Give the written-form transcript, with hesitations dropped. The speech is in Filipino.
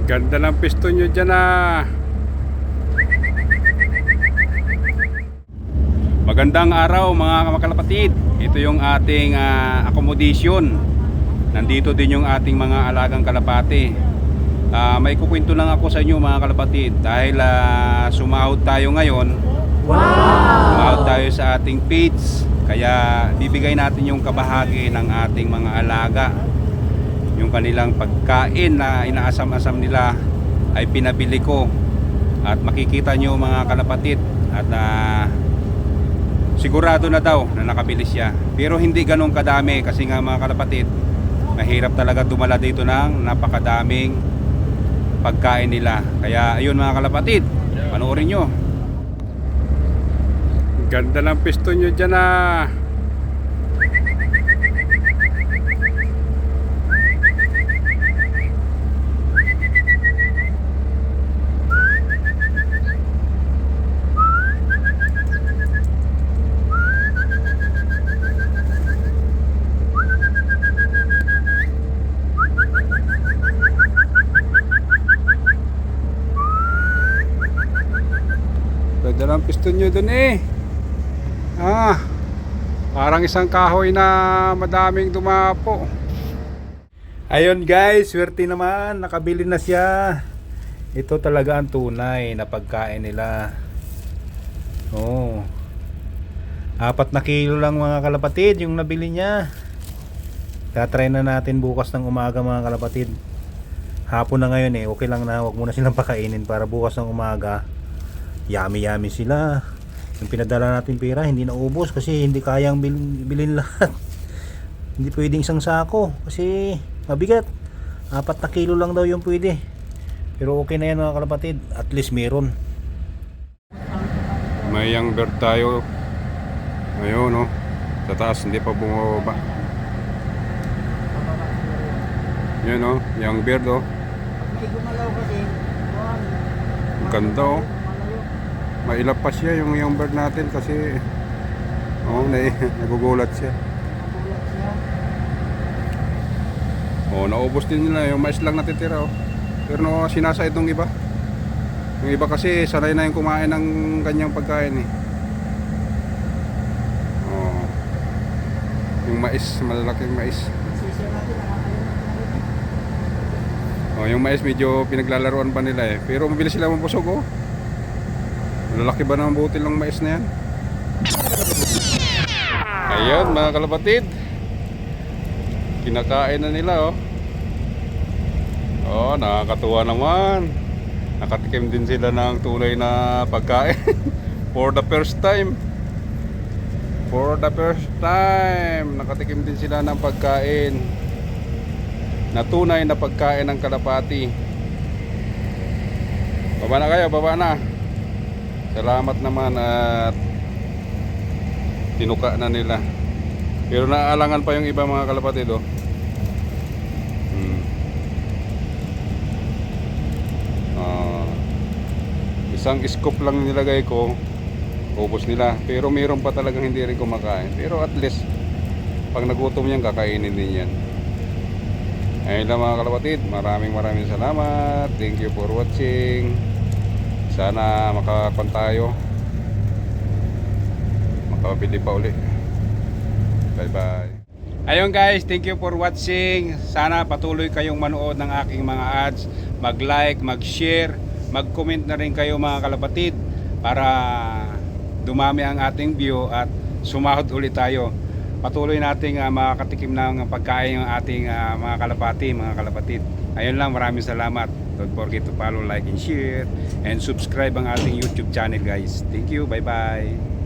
Ganda ng piston nyo dyan ah. Magandang araw mga kalapatid. Ito yung ating accommodation. Nandito din yung ating mga alagang kalapati. May kukwento lang ako sa inyo mga kalapatid. Dahil sumahod tayo ngayon. Wow! Sumahod tayo sa ating page. Kaya bibigay natin yung kabahagi ng ating mga alaga. Yung kanilang pagkain na inaasam-asam nila ay pinabili ko. At makikita nyo mga kalapatid. At sigurado na daw na nakabili siya. Pero hindi ganun kadami kasi nga mga kalapatid, mahirap talaga dumala dito ng napakadaming pagkain nila. Kaya ayun mga kalapatid, panoorin nyo. Ganda ng piston nyo dyan ah. Ganda ng piston nyo dun eh. Parang isang kahoy na madaming dumapo. Ayun guys, swerte naman, nakabili na siya. Ito talaga ang tunay na pagkain nila. 4 na kilo lang mga kalapatid yung nabili niya. Tatry na natin bukas ng umaga mga kalapatid. Hapon na ngayon eh, okay lang na, wag muna silang pakainin para bukas ng umaga yummy sila. Yung pinadala natin pera hindi naubos kasi hindi kayang bilhin lahat. Hindi pwedeng isang sako kasi mabigat. 4 na kilo lang daw yung pwede. Pero okay na yan mga kalapatid, at least meron. May young bird tayo. Ayun sa taas hindi pa bumababa. Yan young bird ang ganda mailap pa siya yung young bird natin kasi nagugulat siya. Naubos din nila yung mais lang natitira pero sinasayad ng iba. Yung iba kasi sanay na yung kumain ng kanyang pagkain eh. Yung mais, malalaking mais. Yung mais medyo pinaglalaruan pa nila eh. Pero mabilis sila mabusog Lalaki ba ng butil ng mais na yan? Ayun mga kalapatid, kinakain na nila nakakatuwa naman. Nakatikim din sila ng tunay na pagkain. For the first time nakatikim din sila ng pagkain na tunay na pagkain ng kalapati. Baba na kayo, baba na. Salamat naman at tinuka na nila. Pero naaalangan pa yung iba mga kalapatid Isang scoop lang nilagay ko, ubos nila. Pero mayroon pa talagang hindi rin kumakain. Pero at least pag nagutom yan, kakainin din yan. Ayun lang mga kalapatid, maraming salamat. Thank you for watching. Sana makakapon tayo, makabili pa uli. Bye bye. Ayun guys, thank you for watching. Sana patuloy kayong manood ng aking mga ads. Mag-like, mag-share, mag-comment na rin kayo mga kalapatid para dumami ang ating view at sumahod ulit tayo. Patuloy nating makakatikim ng pagkain ng ating mga kalapatid. Ayun lang, maraming salamat. Don't forget to follow, like, and share, and subscribe ang ating YouTube channel guys. Thank you, bye bye.